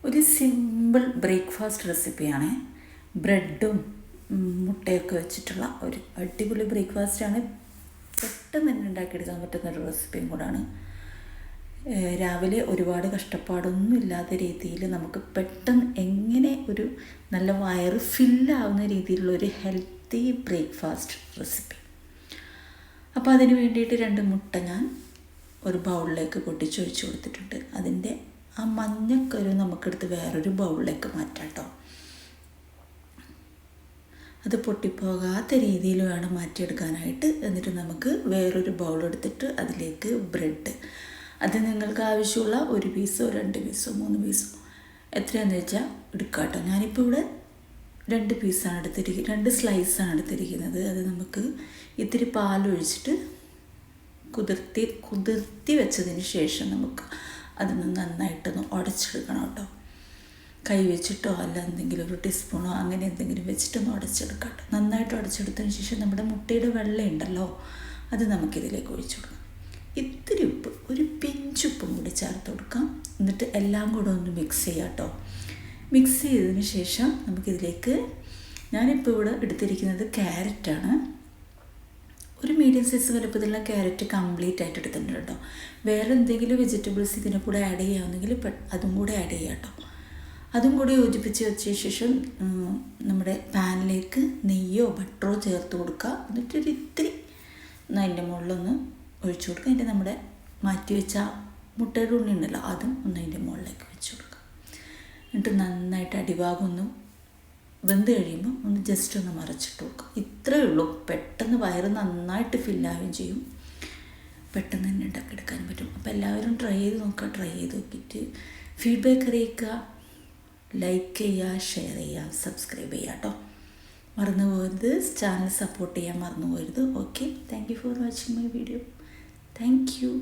ഒരു simple breakfast റെസിപ്പിയാണ്. ബ്രെഡും മുട്ടയൊക്കെ വെച്ചിട്ടുള്ള ഒരു അടിപൊളി ബ്രേക്ക്ഫാസ്റ്റാണ്. പെട്ടെന്ന് തന്നെ ഉണ്ടാക്കിയെടുക്കാൻ പറ്റുന്നൊരു റെസിപ്പിയും കൂടാണ്. രാവിലെ ഒരുപാട് കഷ്ടപ്പാടൊന്നും ഇല്ലാത്ത രീതിയിൽ നമുക്ക് പെട്ടെന്ന് എങ്ങനെ ഒരു നല്ല വയറ് ഫില്ലാവുന്ന രീതിയിലുള്ള ഒരു ഹെൽത്തി ബ്രേക്ക്ഫാസ്റ്റ് റെസിപ്പി. അപ്പോൾ അതിന് വേണ്ടിയിട്ട് 2 മുട്ട ഞാൻ ഒരു ബൗളിലേക്ക് പൊട്ടിച്ചൊഴിച്ച് കൊടുത്തിട്ടുണ്ട്. അതിൻ്റെ ആ മഞ്ഞക്കരു നമുക്കെടുത്ത് വേറൊരു ബൗളിലേക്ക് മാറ്റാം കേട്ടോ. അത് പൊട്ടിപ്പോകാത്ത രീതിയിൽ വേണം മാറ്റിയെടുക്കാനായിട്ട്. എന്നിട്ട് നമുക്ക് വേറൊരു ബൗൾ എടുത്തിട്ട് അതിലേക്ക് ബ്രെഡ്, അത് നിങ്ങൾക്ക് ആവശ്യമുള്ള 1 പീസോ 2 പീസോ 3 പീസോ എത്രയാണെന്ന് വെച്ചാൽ എടുക്കാം കേട്ടോ. ഞാനിപ്പോൾ ഇവിടെ 2 പീസാണ് എടുത്തിരിക്കുന്നത്, 2 സ്ലൈസാണ് എടുത്തിരിക്കുന്നത്. അത് നമുക്ക് ഇത്തിരി പാലൊഴിച്ചിട്ട് കുതിർത്തി വെച്ചതിന് ശേഷം നമുക്ക് അതൊന്ന് നന്നായിട്ടൊന്ന് ഉടച്ചെടുക്കണം കേട്ടോ. കൈ വെച്ചിട്ടോ അല്ല എന്തെങ്കിലും ഒരു ടീസ്പൂണോ അങ്ങനെ എന്തെങ്കിലും വെച്ചിട്ടൊന്ന് ഉടച്ചെടുക്കാം കേട്ടോ. നന്നായിട്ട് ഉടച്ചെടുത്തതിന് ശേഷം നമ്മുടെ മുട്ടയുടെ വെള്ള ഉണ്ടല്ലോ, അത് നമുക്കിതിലേക്ക് ഒഴിച്ചു കൊടുക്കാം. ഇത്തിരി ഉപ്പ്, ഒരു പിഞ്ചുപ്പും കൂടി ചേർത്ത് കൊടുക്കാം. എന്നിട്ട് എല്ലാം കൂടെ ഒന്ന് മിക്സ് ചെയ്യാം കേട്ടോ. മിക്സ് ചെയ്തതിന് ശേഷം നമുക്കിതിലേക്ക്, ഞാനിപ്പോൾ ഇവിടെ എടുത്തിരിക്കുന്നത് ക്യാരറ്റാണ്. ഒരു മീഡിയം സൈസ് വലുപ്പത്തിലുള്ള ക്യാരറ്റ് കംപ്ലീറ്റ് ആയിട്ട് എടുത്തിട്ടുണ്ട് കേട്ടോ. വേറെ എന്തെങ്കിലും വെജിറ്റബിൾസ് ഇതിനെ കൂടെ ആഡ് ചെയ്യാമെന്നെങ്കിൽ അതും കൂടെ ആഡ് ചെയ്യാം കേട്ടോ. അതും കൂടി യോജിപ്പിച്ച് വെച്ച ശേഷം നമ്മുടെ പാനിലേക്ക് നെയ്യോ ബട്ടറോ ചേർത്ത് കൊടുക്കുക. എന്നിട്ടൊരു ഇത്തിരി അതിൻ്റെ മുകളിലൊന്ന് ഒഴിച്ചു കൊടുക്കുക. അതിൻ്റെ നമ്മുടെ മാറ്റി വെച്ച മുട്ടയുടെ ഉണ്ണി ഉണ്ടല്ലോ, അതും ഒന്ന് അതിൻ്റെ മുകളിലേക്ക് വെച്ച് കൊടുക്കുക. എന്നിട്ട് നന്നായിട്ട് അടിഭാഗം ഒന്ന് വെന്ത് കഴിയുമ്പോൾ ഒന്ന് ജസ്റ്റ് ഒന്ന് മറച്ചിട്ട് കൊടുക്കുക. ഇത്രയേ ഉള്ളൂ. പെട്ടെന്ന് വയറ് നന്നായിട്ട് ഫില്ലാവുകയും ചെയ്യും, പെട്ടെന്ന് തന്നെ ഉണ്ടാക്കിയെടുക്കാനും പറ്റും. അപ്പോൾ എല്ലാവരും ട്രൈ ചെയ്ത് നോക്കുക. ട്രൈ ചെയ്ത് നോക്കിയിട്ട് ഫീഡ്ബാക്ക് അറിയിക്കുക. ലൈക്ക് ചെയ്യുക, ഷെയർ ചെയ്യുക, സബ്സ്ക്രൈബ് ചെയ്യുക കേട്ടോ. മറന്നു പോകരുത്, ചാനൽ സപ്പോർട്ട് ചെയ്യാൻ മറന്നു പോകരുത്. Okay, thank you for watching my video. Thank you.